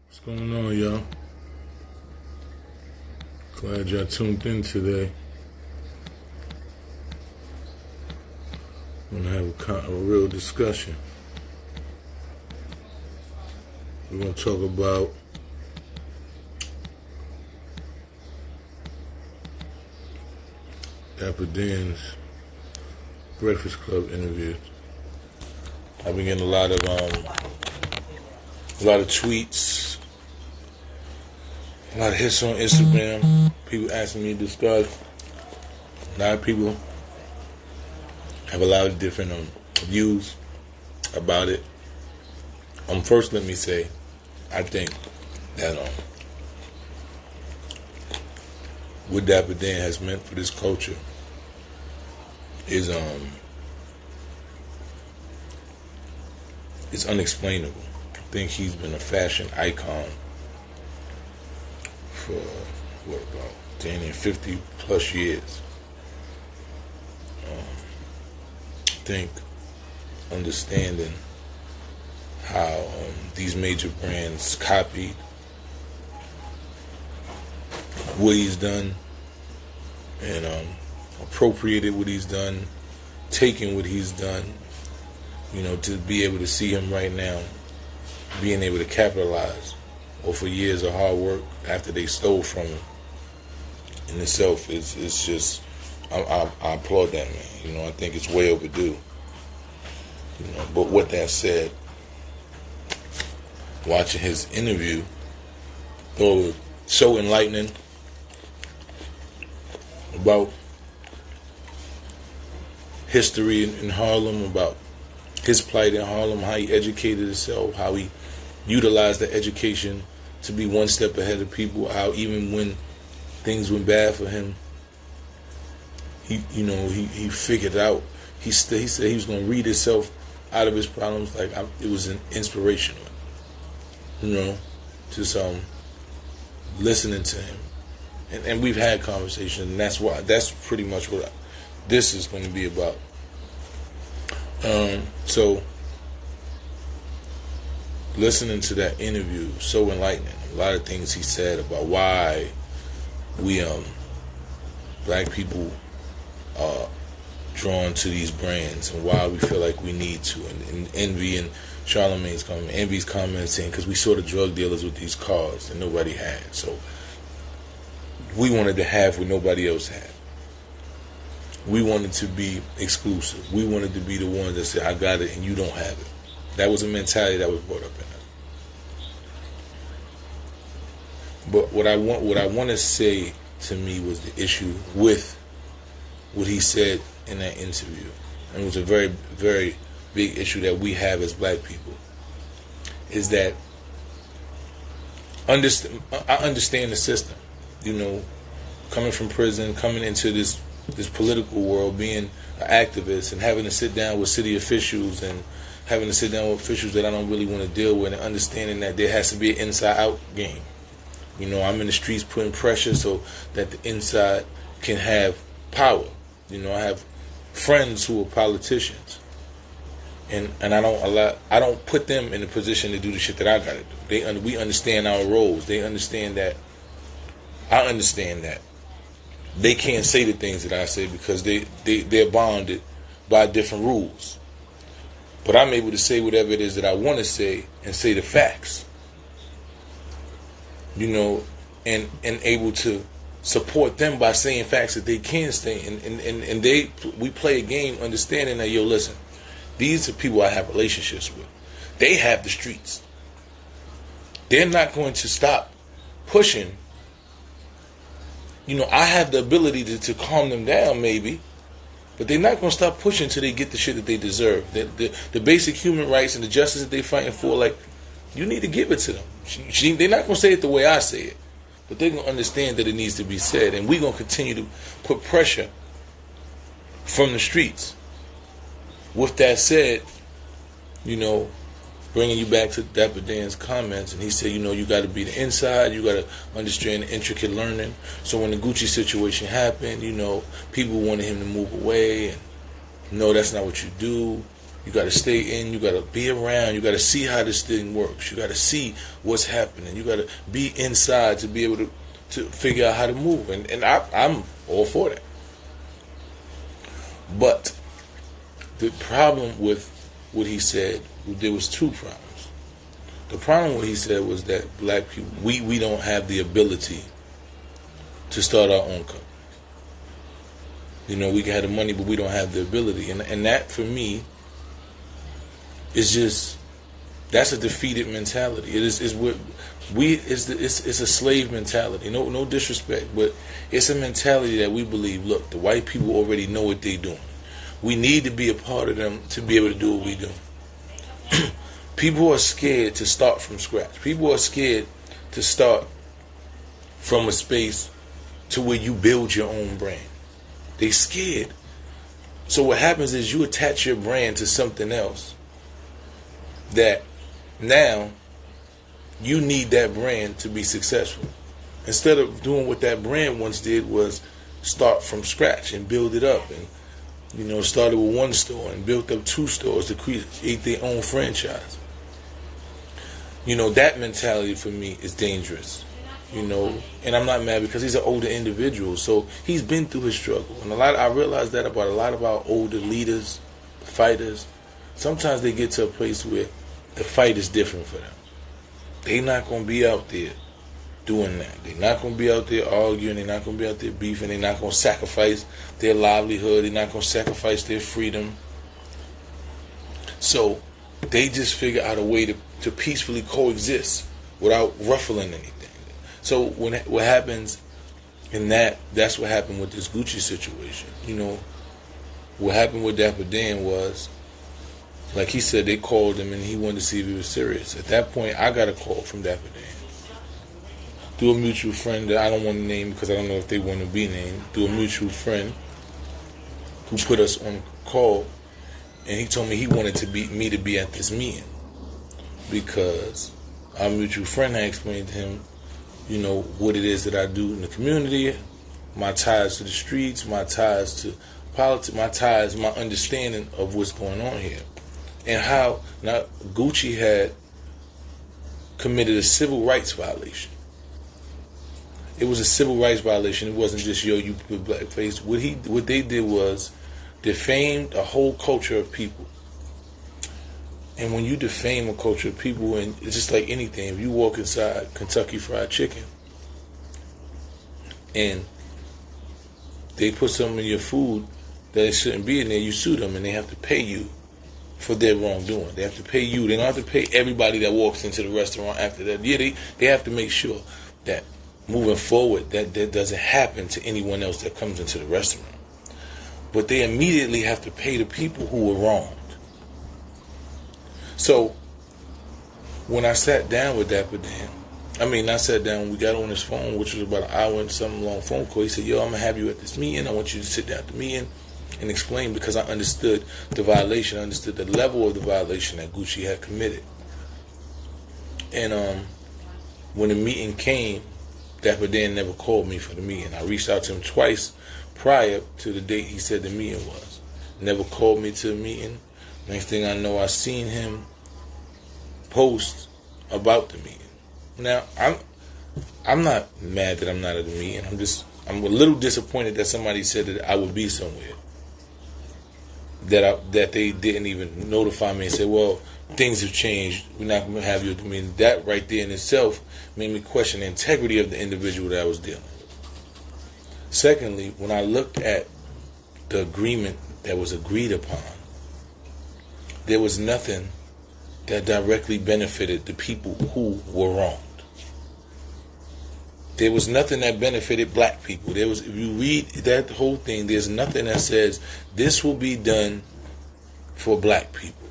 What's going on, y'all? Glad y'all tuned in today. We're gonna have a real discussion. We're gonna talk about Dapper Breakfast Club interview. I've been getting a lot of tweets, a lot of hits on Instagram. People asking me to discuss. A lot of people have a lot of different views about it. First, let me say, I think that what Dapper Dan has meant for this culture is it's unexplainable. I think he's been a fashion icon for about 50 plus years. I think understanding how these major brands copied what he's done and appropriated what he's done, taken what he's done, to be able to see him right now being able to capitalize off of years of hard work after they stole from him in itself is just, I applaud that man. I think it's way overdue. But with that said, watching his interview, though it was so enlightening about history in Harlem, about his plight in Harlem, how he educated himself, how he utilized the education to be one step ahead of people, how even when things went bad for him, he figured out. He said he was going to read himself out of his problems. It was an inspirational. Just listening to him, and we've had conversations, and that's pretty much what this is going to be about. So listening to that interview, so enlightening. A lot of things he said about why we black people are drawn to these brands and why we feel like we need to, and Envy and Charlamagne's comment, Envy's comment saying, because we saw the drug dealers with these cars that nobody had, so we wanted to have what nobody else had. We wanted to be exclusive. We wanted to be the ones that said, I got it and you don't have it. That was a mentality that was brought up in us. But what I want to say to me was the issue with what he said in that interview. And it was a very, very big issue that we have as black people, is that I understand the system, coming from prison, coming into this political world, being an activist and having to sit down with city officials and having to sit down with officials that I don't really want to deal with, and understanding that there has to be an inside-out game. I'm in the streets putting pressure so that the inside can have power. I have friends who are politicians, and I don't put them in a position to do the shit that I gotta do. We understand our roles. They understand that. I understand that they can't say the things that I say because they're bounded by different rules. But I'm able to say whatever it is that I want to say and say the facts. And able to support them by saying facts that they can say, and we play a game understanding that, listen, these are people I have relationships with. They have the streets. They're not going to stop pushing. I have the ability to calm them down maybe, but they're not going to stop pushing until they get the shit that they deserve. The basic human rights and the justice that they're fighting for, you need to give it to them. They're not going to say it the way I say it, but they're going to understand that it needs to be said, and we're going to continue to put pressure from the streets. With that said, bringing you back to Dapper Dan's comments, and he said, you got to be the inside, you got to understand the intricate learning. So when the Gucci situation happened, people wanted him to move away, and no, that's not what you do. You got to stay in. You got to be around. You got to see how this thing works. You got to see what's happening. You got to be inside to be able to figure out how to move. And I'm all for that. But the problem with what he said, there was two problems. The problem with what he said was that black people, we don't have the ability to start our own company. You know, we can have the money, but we don't have the ability. And that, for me, is just, that's a defeated mentality. It's a slave mentality. No disrespect, but it's a mentality that we believe, look, the white people already know what they're doing. We need to be a part of them to be able to do what we do. People are scared to start from scratch. People are scared to start from a space to where you build your own brand. They scared. So what happens is you attach your brand to something else that now you need that brand to be successful. Instead of doing what that brand once did, was start from scratch and build it up, and started with one store and built up 2 stores to create their own franchise. That mentality for me is dangerous. And I'm not mad because he's an older individual, so he's been through his struggle. And I realize that about a lot of our older leaders, fighters. Sometimes they get to a place where the fight is different for them. They're not going to be out there doing that. They're not going to be out there arguing. They're not going to be out there beefing. They're not going to sacrifice their livelihood. They're not going to sacrifice their freedom. So they just figure out a way to peacefully coexist without ruffling anything. So what happens in that's what happened with this Gucci situation. What happened with Dapper Dan was, like he said, they called him and he wanted to see if he was serious. At that point, I got a call from Dapper Dan through a mutual friend that I don't want to name because I don't know if they want to be named, through a mutual friend who put us on a call, and he told me he wanted me to be at this meeting because our mutual friend had explained to him, what it is that I do in the community, my ties to the streets, my ties to politics, my understanding of what's going on here. And how now Gucci had committed a civil rights violation. It was a civil rights violation. It wasn't just, you put blackface. What they did was defamed a whole culture of people. And when you defame a culture of people, and it's just like anything, if you walk inside Kentucky Fried Chicken and they put something in your food that it shouldn't be in there, you sue them and they have to pay you for their wrongdoing. They have to pay you. They don't have to pay everybody that walks into the restaurant after that. Yeah, they have to make sure that moving forward that doesn't happen to anyone else that comes into the restaurant. But they immediately have to pay the people who were wronged. So when I sat down with Dapper Dan, I sat down, we got on his phone, which was about an hour and something long phone call. He said, I'm going to have you at this meeting. I want you to sit down at the meeting and explain, because I understood the violation. I understood the level of the violation that Gucci had committed. And when the meeting came, Dapper Dan never called me for the meeting. I reached out to him twice prior to the date he said the meeting was. Never called me to the meeting. Next thing I know, I seen him post about the meeting. Now, I'm not mad that I'm not at the meeting. I'm a little disappointed that somebody said that I would be somewhere. That they didn't even notify me and say, well, things have changed. We're not going to have you at the meeting. That right there in itself made me question the integrity of the individual that I was dealing with. Secondly, when I looked at the agreement that was agreed upon, there was nothing that directly benefited the people who were wronged. There was nothing that benefited black people. If you read that whole thing, there's nothing that says this will be done for black people.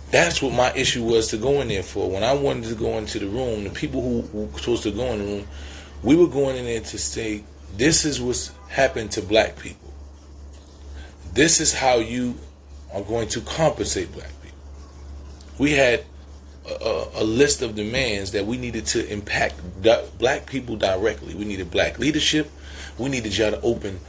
That's what my issue was to go in there for. When I wanted to go into the room, the people who were supposed to go in the room, we were going in there to say, this is what's happened to black people. This is how you are going to compensate black people. We had a list of demands that we needed to impact black people directly. We needed black leadership. We needed y'all to open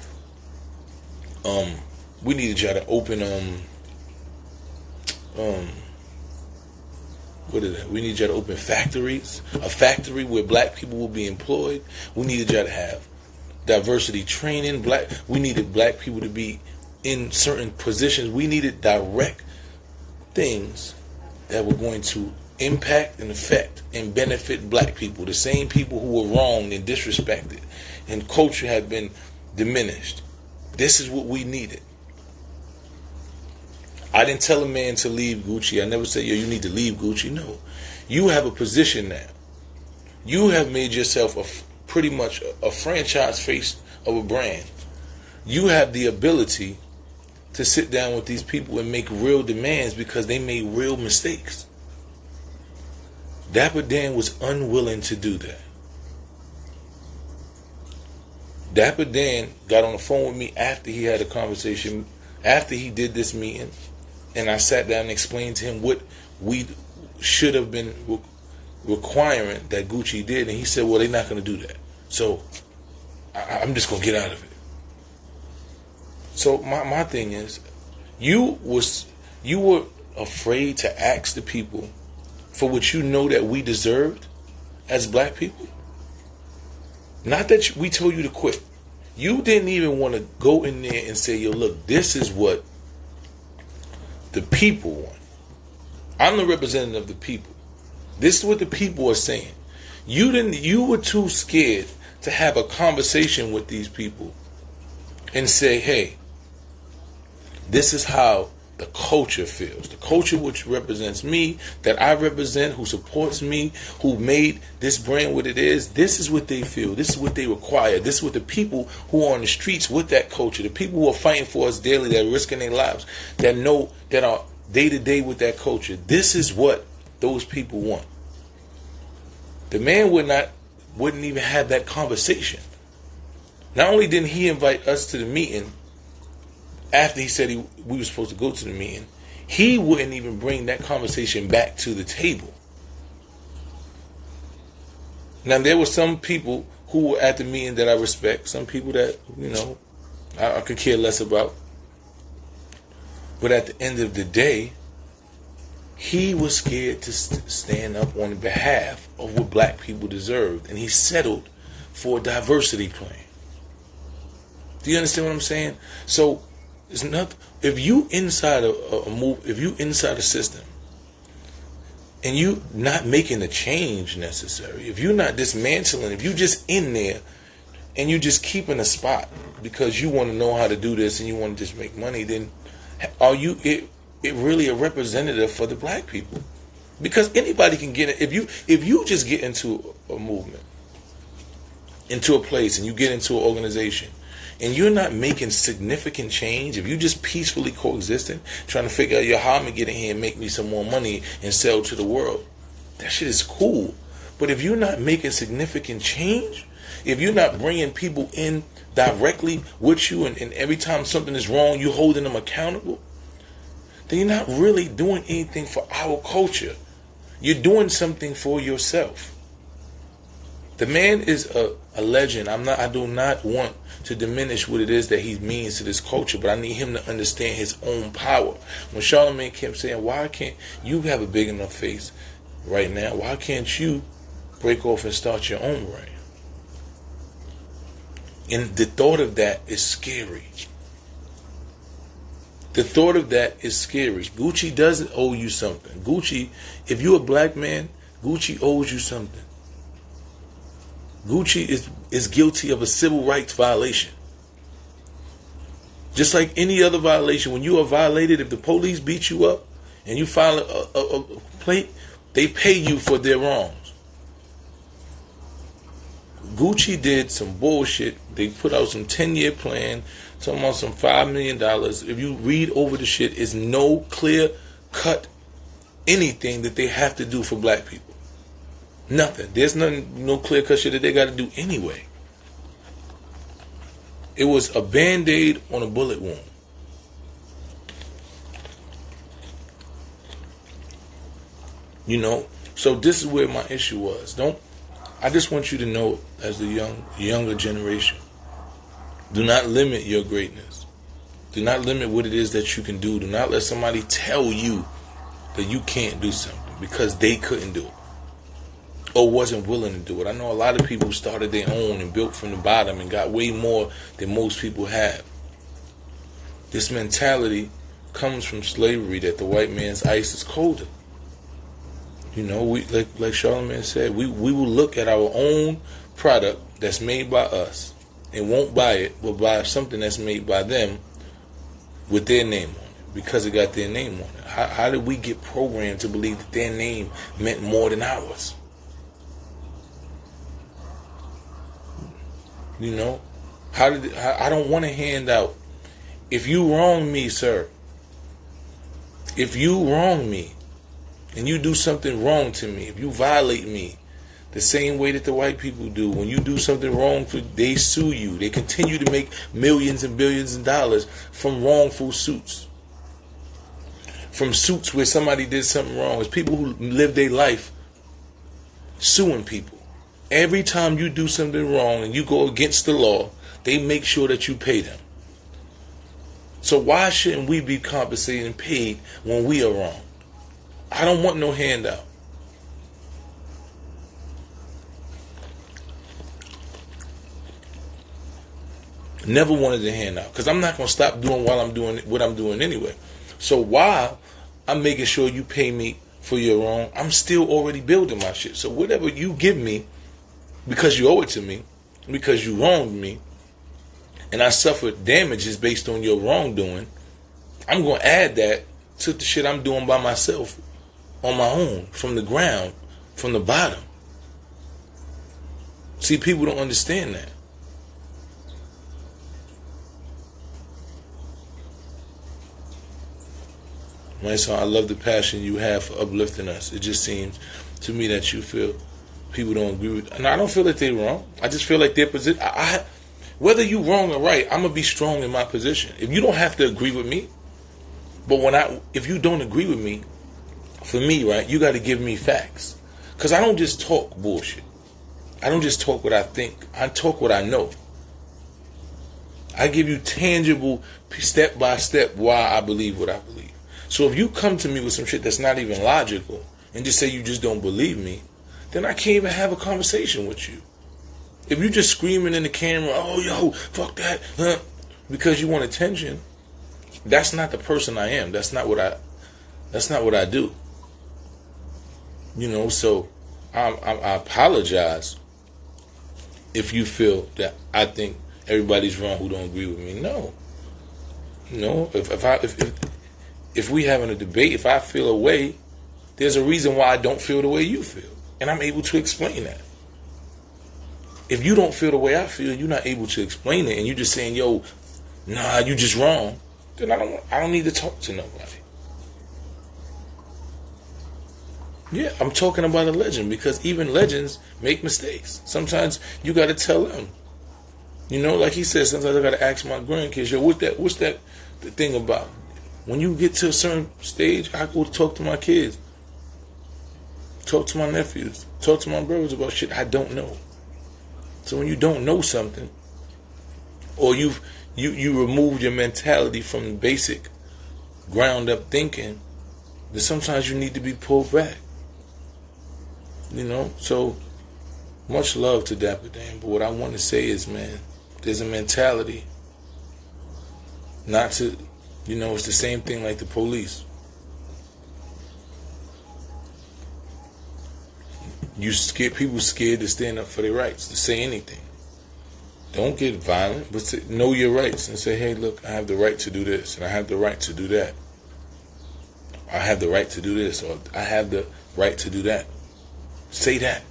what is that? We need y'all to open factories, a factory where black people will be employed. We needed y'all to have diversity training. We needed black people to be in certain positions. We needed direct things that were going to impact and affect and benefit black people. The same people who were wronged and disrespected and culture had been diminished. This is what we needed. I didn't tell a man to leave Gucci. I never said, yo, you need to leave Gucci. No. You have a position now. You have made yourself pretty much a franchise face of a brand. You have the ability to sit down with these people and make real demands because they made real mistakes. Dapper Dan was unwilling to do that. Dapper Dan got on the phone with me after he had a conversation, after he did this meeting, and I sat down and explained to him what we should have been requiring that Gucci did, and he said, well, they're not going to do that. So I'm just going to get out of it. So my thing is, you were afraid to ask the people for what you know that we deserved as black people. Not that we told you to quit. You didn't even want to go in there and say, yo, look, this is what the people want. I'm the representative of the people. This is what the people are saying. You were too scared to have a conversation with these people and say, hey, this is how the culture feels. The culture which represents me, that I represent, who supports me, who made this brand what it is, this is what they feel. This is what they require. This is what the people who are on the streets with that culture, the people who are fighting for us daily, that are risking their lives, that know, that are day to day with that culture, this is what those people want. The man wouldn't even have that conversation. Not only didn't he invite us to the meeting, after he said we were supposed to go to the meeting, he wouldn't even bring that conversation back to the table. Now, there were some people who were at the meeting that I respect, some people that, I could care less about. But at the end of the day, he was scared to stand up on behalf of what black people deserved, and he settled for a diversity plan. Do you understand what I'm saying? So, it's not, if you inside a move, if you inside a system, and you not making the change necessary, if you're not dismantling, if you just in there and you just keeping a spot because you want to know how to do this and you want to just make money, then are you it really a representative for the black people? Because anybody can get it. If you just get into a movement, into a place, and you get into an organization, and you're not making significant change, if you just peacefully coexisting, trying to figure out how I'm going to get in here and make me some more money and sell to the world, that shit is cool. But if you're not making significant change, if you're not bringing people in directly with you, and every time something is wrong, you're holding them accountable, then you're not really doing anything for our culture. You're doing something for yourself. The man is a legend. I do not want to diminish what it is that he means to this culture, but I need him to understand his own power. When Charlamagne kept saying, why can't you have a big enough face right now? Why can't you break off and start your own brand? And the thought of that is scary. The thought of that is scary. Gucci doesn't owe you something. Gucci, if you're a black man, Gucci owes you something. Gucci is guilty of a civil rights violation. Just like any other violation, when you are violated, if the police beat you up and you file a complaint, they pay you for their wrongs. Gucci did some bullshit. They put out some 10-year plan, talking about some $5 million. If you read over the shit, it's no clear-cut anything that they have to do for black people. Nothing. There's no clear-cut shit that they got to do anyway. It was a Band-Aid on a bullet wound. So this is where my issue was. I just want you to know, as the younger generation, do not limit your greatness. Do not limit what it is that you can do. Do not let somebody tell you that you can't do something because they couldn't do it or wasn't willing to do it. I know a lot of people started their own and built from the bottom and got way more than most people have. This mentality comes from slavery that the white man's ice is colder. You know, we like Charlamagne said, we will look at our own product that's made by us and won't buy it, but buy something that's made by them with their name on it because it got their name on it. How did we get programmed to believe that their name meant more than ours? You know, I don't want a handout. If you wrong me, sir, if you wrong me and you do something wrong to me, if you violate me the same way that the white people do, when you do something wrong, they sue you. They continue to make millions and billions of dollars from wrongful suits. From suits where somebody did something wrong. It's people who live their life suing people. Every time you do something wrong and you go against the law, they make sure that you pay them. So why shouldn't we be compensated and paid when we are wrong? I don't want no handout. Never wanted a handout because I'm not going to stop doing what I'm doing anyway. So while I'm making sure you pay me for your wrong, I'm still already building my shit. So whatever you give me, because you owe it to me, because you wronged me, and I suffered damages based on your wrongdoing, I'm going to add that to the shit I'm doing by myself, on my own, from the ground, from the bottom. See, people don't understand that. Mysonne, I love the passion you have for uplifting us. It just seems to me that you feel people don't agree with. And I don't feel that they're wrong. I just feel like their position. Whether you wrong or right, I'm gonna be strong in my position. If you don't have to agree with me, but if you don't agree with me, for me, right, you got to give me facts. Because I don't just talk bullshit. I don't just talk what I think. I talk what I know. I give you tangible, step by step, why I believe what I believe. So if you come to me with some shit that's not even logical and just say you just don't believe me, then I can't even have a conversation with you. If you just screaming in the camera, oh yo, fuck that, because you want attention, that's not the person I am. That's not what I do. You know, so I apologize if you feel that I think everybody's wrong who don't agree with me. No. If we having a debate, if I feel a way, there's a reason why I don't feel the way you feel. And I'm able to explain that. If you don't feel the way I feel, you're not able to explain it, and you're just saying, yo, nah, you just wrong, then I don't need to talk to nobody. Yeah, I'm talking about a legend because even legends make mistakes. Sometimes you got to tell them. You know, like he said, sometimes I got to ask my grandkids, yo, what's that the thing about? When you get to a certain stage, I go talk to my kids, talk to my nephews, talk to my brothers about shit I don't know. So when you don't know something, or you remove your mentality from the basic ground up thinking, then sometimes you need to be pulled back. You know, so much love to Dapper Dan, but what I want to say is, man, there's a mentality not to, you know, it's the same thing like the police. People scared to stand up for their rights, to say anything. Don't get violent, but know your rights and say, hey, look, I have the right to do this, and I have the right to do that. I have the right to do this, or I have the right to do that. Say that.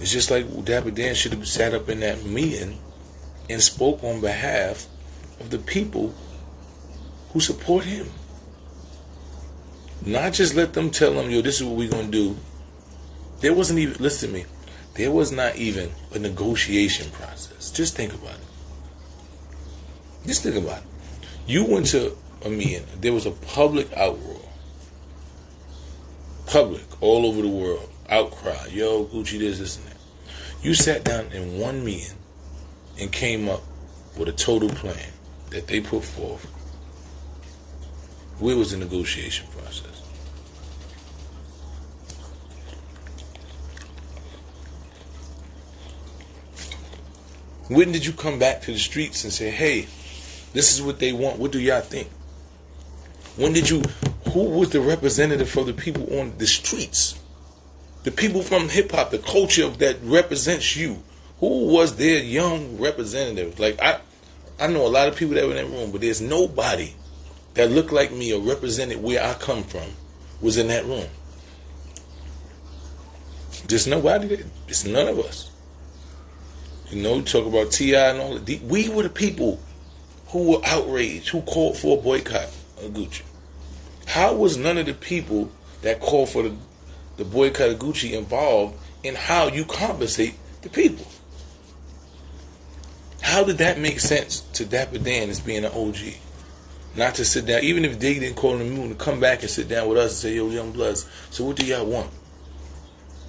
It's just like Dapper Dan should have sat up in that meeting and spoke on behalf of the people who support him. Not just let them tell him, yo, this is what we're going to do. There wasn't even, listen to me, there was not even a negotiation process. Just think about it. Just think about it. You went to a meeting, there was a public outroar. Public, all over the world, outcry, yo, Gucci this and that. You sat down in one meeting and came up with a total plan that they put forth. Where was the negotiation process? When did you come back to the streets and say, hey, this is what they want, what do y'all think? When did you, who was the representative for the people on the streets? The people from hip-hop, the culture that represents you. Who was their young representative? Like, I know a lot of people that were in that room, but there's nobody that looked like me or represented where I come from was in that room. Just nobody. It's none of us. You know, you talk about T.I. and all that. We were the people who were outraged, who called for a boycott of Gucci. How was none of the people that called for the boycott of Gucci involved in how you compensate the people? How did that make sense to Dapper Dan as being an OG? Not to sit down, even if they didn't call him the moon, to come back and sit down with us and say, yo, Young Bloods, so what do y'all want?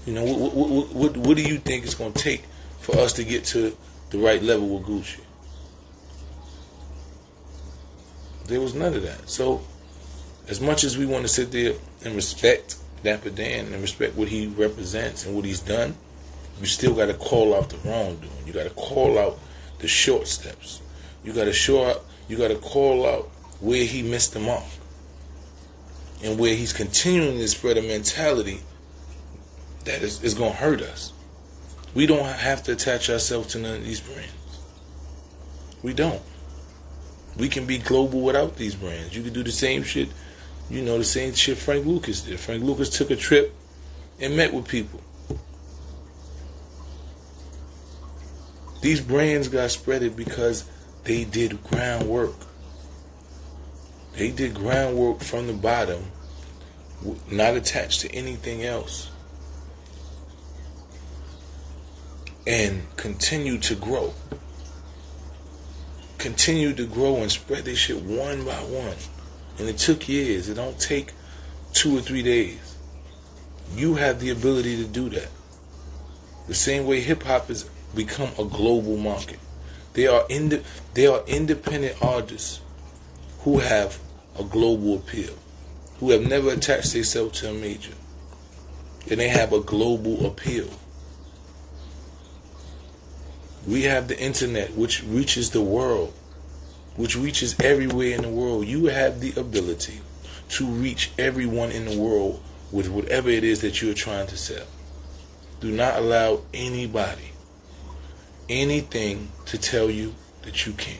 You know, what do you think it's going to take for us to get to the right level with Gucci? There was none of that. So, as much as we want to sit there and respect Dapper Dan and respect what he represents and what he's done, you still got to call out the wrongdoing. You got to call out the short steps. You got to call out where he missed the mark and where he's continuing to spread a mentality that is going to hurt us. We don't have to attach ourselves to none of these brands. We don't. We can be global without these brands. You can do the same shit, you know, the same shit Frank Lucas did. Frank Lucas took a trip and met with people. These brands got spreaded because they did groundwork. They did groundwork from the bottom, not attached to anything else. And continue to grow. Continue to grow and spread this shit one by one. And it took years. It don't take 2 or 3 days. You have the ability to do that. The same way hip-hop has become a global market. They are independent artists who have a global appeal, who have never attached themselves to a major. And they have a global appeal. We have the internet, which reaches the world, which reaches everywhere in the world. You have the ability to reach everyone in the world with whatever it is that you're trying to sell. Do not allow anybody, anything to tell you that you can't.